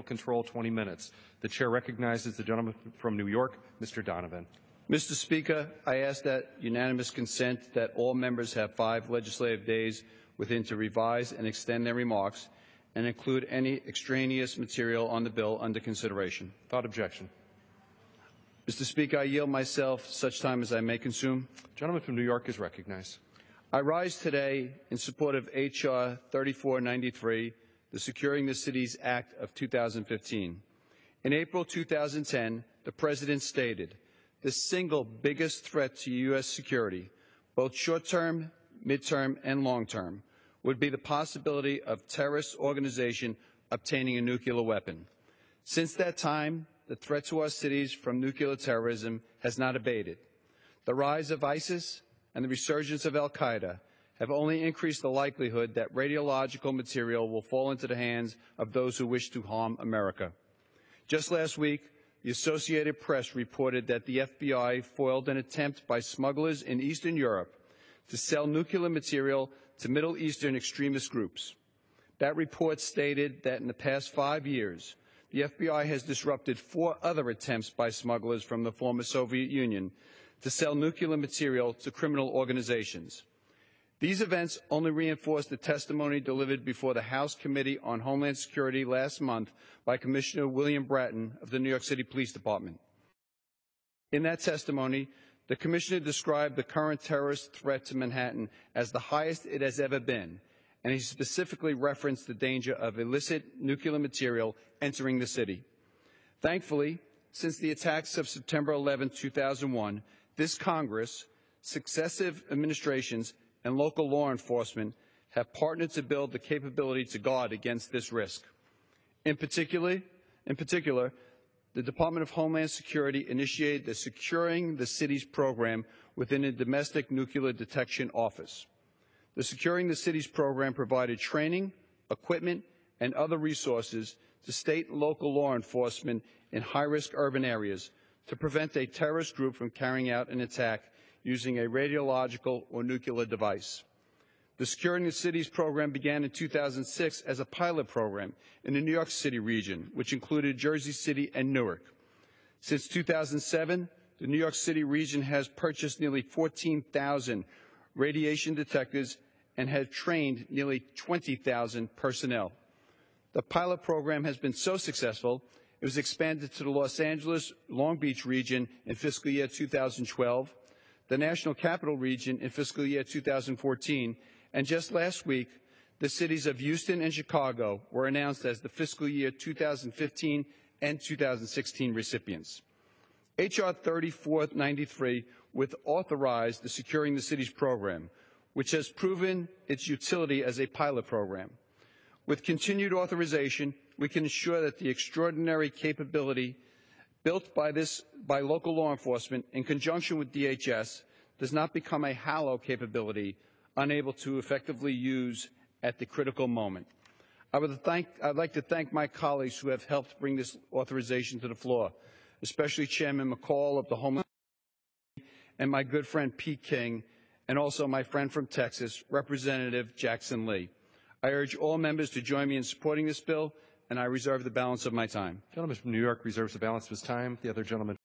control 20 minutes. The chair recognizes the gentleman from New York, Mr. Donovan. Mr. Speaker, I ask that unanimous consent that all members have 5 legislative days within to revise and extend their remarks and include any extraneous material on the bill under consideration. Without objection. Mr. Speaker, I yield myself such time as I may consume. The gentleman from New York is recognized. I rise today in support of H.R. 3493, the Securing the Cities Act of 2015. In April 2010, the President stated, "The single biggest threat to U.S. security, both short-term, mid-term, and long-term, would be the possibility of terrorist organization obtaining a nuclear weapon." Since that time, the threat to our cities from nuclear terrorism has not abated. The rise of ISIS and the resurgence of al-Qaeda have only increased the likelihood that radiological material will fall into the hands of those who wish to harm America. Just last week, the Associated Press reported that the FBI foiled an attempt by smugglers in Eastern Europe to sell nuclear material to Middle Eastern extremist groups. That report stated that in the past 5 years, the FBI has disrupted 4 other attempts by smugglers from the former Soviet Union to sell nuclear material to criminal organizations. These events only reinforce the testimony delivered before the House Committee on Homeland Security last month by Commissioner William Bratton of the New York City Police Department. In that testimony, the Commissioner described the current terrorist threat to Manhattan as the highest it has ever been, and he specifically referenced the danger of illicit nuclear material entering the city. Thankfully, since the attacks of September 11, 2001, this Congress, successive administrations, and local law enforcement have partnered to build the capability to guard against this risk. In particular, the Department of Homeland Security initiated the Securing the Cities program within the Domestic Nuclear Detection Office. The Securing the Cities program provided training, equipment, and other resources to state and local law enforcement in high-risk urban areas to prevent a terrorist group from carrying out an attack using a radiological or nuclear device. The Securing the Cities program began in 2006 as a pilot program in the New York City region, which included Jersey City and Newark. Since 2007, the New York City region has purchased nearly 14,000 radiation detectors and has trained nearly 20,000 personnel. The pilot program has been so successful, it was expanded to the Los Angeles, Long Beach region in fiscal year 2012, the National Capital region in fiscal year 2014, and just last week, the cities of Houston and Chicago were announced as the fiscal year 2015 and 2016 recipients. H.R. 3493 would authorize the Securing the Cities program, which has proven its utility as a pilot program. With continued authorization, we can ensure that the extraordinary capability built by local law enforcement in conjunction with DHS does not become a hollow capability unable to effectively use at the critical moment. I'd like to thank my colleagues who have helped bring this authorization to the floor, especially Chairman McCall of the Homeland Security and my good friend Pete King, and also my friend from Texas, Representative Jackson Lee. I urge all members to join me in supporting this bill, and I reserve the balance of my time. The gentleman from New York reserves the balance of his time. The other gentleman